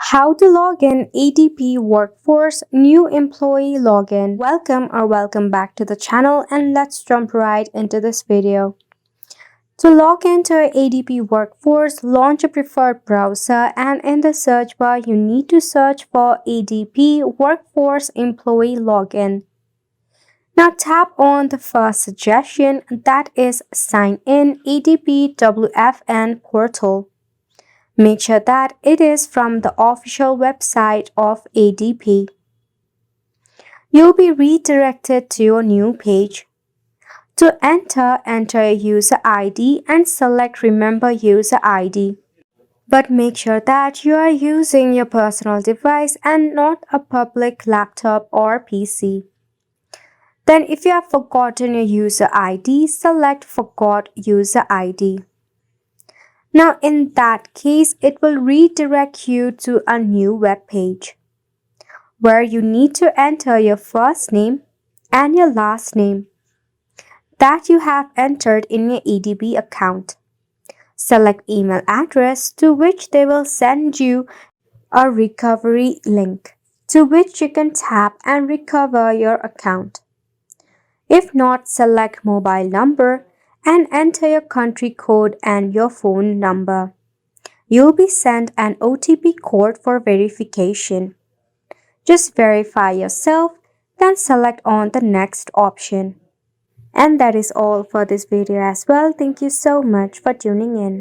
How to log in ADP Workforce New Employee Login. Welcome back to the channel, and let's jump right into this video. To log into ADP Workforce, launch a preferred browser, and in the search bar you need to search for ADP Workforce Employee Login. Now tap on the first suggestion, that is SignIn ADP WFN portal. Make sure that it is from the official website of ADP. You'll be redirected to your new page. To enter your user ID and select Remember User ID. But make sure that you are using your personal device and not a public laptop or PC. Then if you have forgotten your user ID, select Forgot User ID. Now in that case, it will redirect you to a new web page where you need to enter your first name and your last name that you have entered in your ADP account. Select email address to which they will send you a recovery link to which you can tap and recover your account. If not, select mobile number and enter your country code and your phone number. You'll be sent an OTP code for verification. Just verify yourself, then select on the next option. And that is all for this video as well. Thank you so much for tuning in.